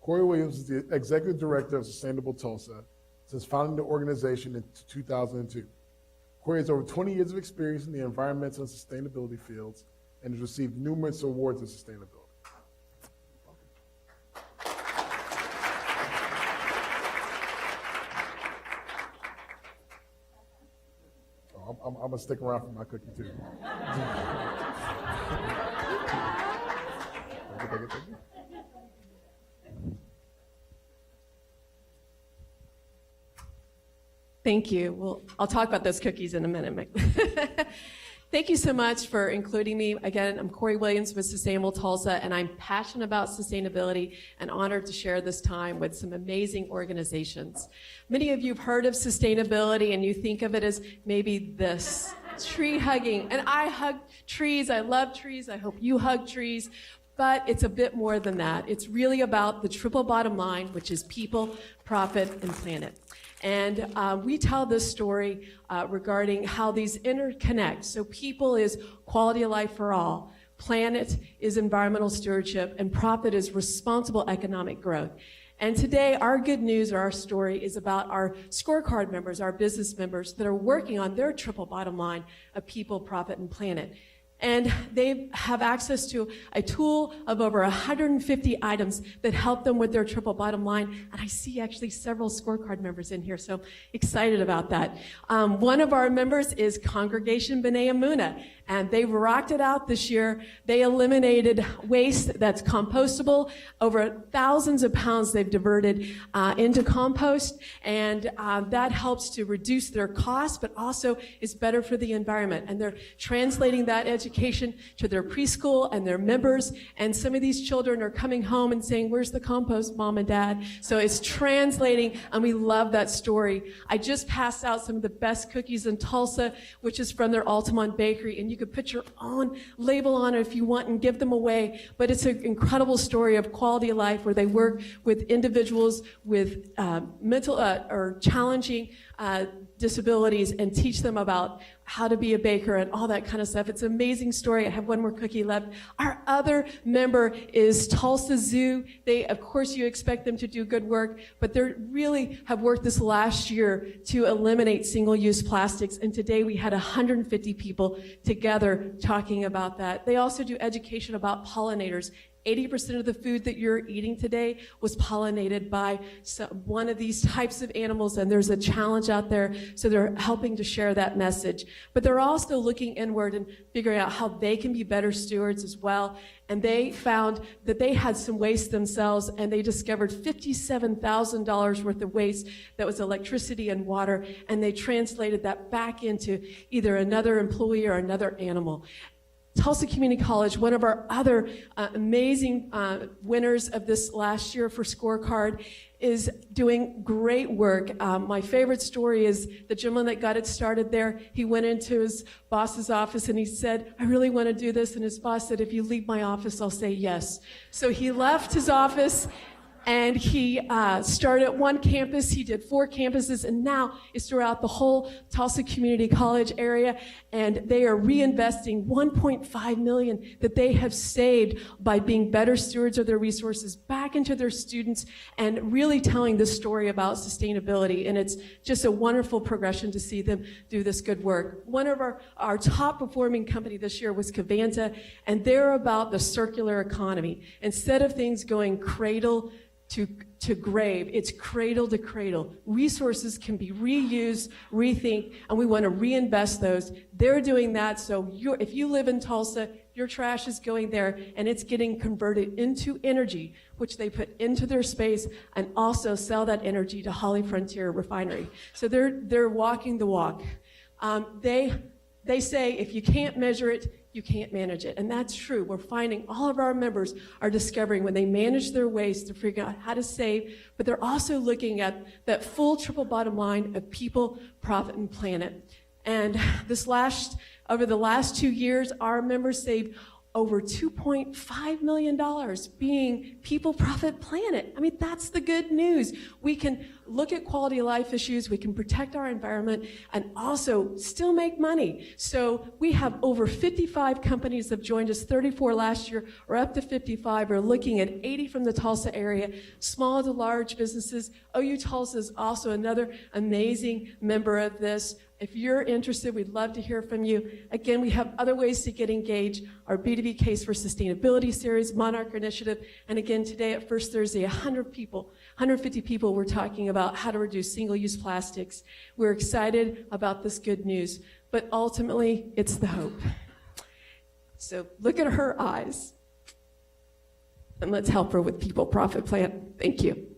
Corey Williams is the Executive Director of Sustainable Tulsa since founding the organization in 2002. Corey has over 20 years of experience in the environmental and sustainability fields and has received numerous awards in sustainability. I'm going to stick around for my cookie, too. Thank you. Well, I'll talk about those cookies in a minute. Thank you so much for including me. Again, I'm Corey Williams with Sustainable Tulsa, and I'm passionate about sustainability and honored to share this time with some amazing organizations. Many of you have heard of sustainability, and you think of it as maybe this, tree hugging. And I hug trees. I love trees. I hope you hug trees. But it's a bit more than that. It's really about the triple bottom line, which is people, profit, and planet. And we tell this story regarding how these interconnect. So people is quality of life for all, planet is environmental stewardship, and profit is responsible economic growth. And today, our good news or our story is about our scorecard members, our business members that are working on their triple bottom line of people, profit, and planet. And they have access to a tool of over 150 items that help them with their triple bottom line. And I see actually several scorecard members in here, so I'm excited about that. One of our members is Congregation B'nai Emunah, and they rocked it out this year. They eliminated waste that's compostable. Over thousands of pounds they've diverted into compost, and that helps to reduce their costs, but also is better for the environment. And they're translating that education to their preschool and their members, and some of these children are coming home and saying, "Where's the compost, Mom and Dad?" So it's translating, and we love that story. I just passed out some of the best cookies in Tulsa, which is from their Altamont Bakery, and you could put your own label on it if you want and give them away. But it's an incredible story of quality of life where they work with individuals with mental or challenging disabilities and teach them about how to be a baker and all that kind of stuff. It's an amazing story. I have one more cookie left. Our other member is Tulsa Zoo. They, of course, you expect them to do good work, but they really have worked this last year to eliminate single-use plastics. And today we had 150 people together talking about that. They also do education about pollinators. 80% of the food that you're eating today was pollinated by one of these types of animals, and there's a challenge out there, so they're helping to share that message. But they're also looking inward and figuring out how they can be better stewards as well. And they found that they had some waste themselves, and they discovered $57,000 worth of waste that was electricity and water, and they translated that back into either another employee or another animal. Tulsa Community College, one of our other amazing winners of this last year for Scorecard, is doing great work. My favorite story is the gentleman that got it started there. He went into his boss's office and he said, "I really want to do this." And his boss said, "If you leave my office, I'll say yes." So he left his office and he started at one campus. He did 4 campuses, and now is throughout the whole Tulsa Community College area. And they are reinvesting $1.5 million that they have saved by being better stewards of their resources back into their students and really telling this story about sustainability. And it's just a wonderful progression to see them do this good work. One of our top performing company this year was Cavanta, and they're about the circular economy. Instead of things going cradle to grave, it's cradle to cradle. Resources can be reused, rethink, and we want to reinvest those. They're doing that, so if you live in Tulsa, your trash is going there, and it's getting converted into energy, which they put into their space and also sell that energy to Holly Frontier Refinery. So they're walking the walk. They say if you can't measure it, you can't manage it. And that's true. We're finding all of our members are discovering when they manage their waste, they're figuring out how to save, but they're also looking at that full triple bottom line of people, profit, and planet. And over the last 2 years, our members saved over $2.5 million being people, profit, planet. I mean, that's the good news. We can look at quality of life issues, we can protect our environment, and also still make money. So we have over 55 companies that have joined us, 34 last year, or up to 55. We're looking at 80 from the Tulsa area, small to large businesses. OU-Tulsa is also another amazing member of this. If you're interested, we'd love to hear from you. Again, we have other ways to get engaged. Our B2B Case for Sustainability series, Monarch Initiative, and again, today at First Thursday, 150 people were talking about how to reduce single-use plastics. We're excited about this good news, but ultimately, it's the hope. So look at her eyes, and let's help her with people, profit, planet. Thank you.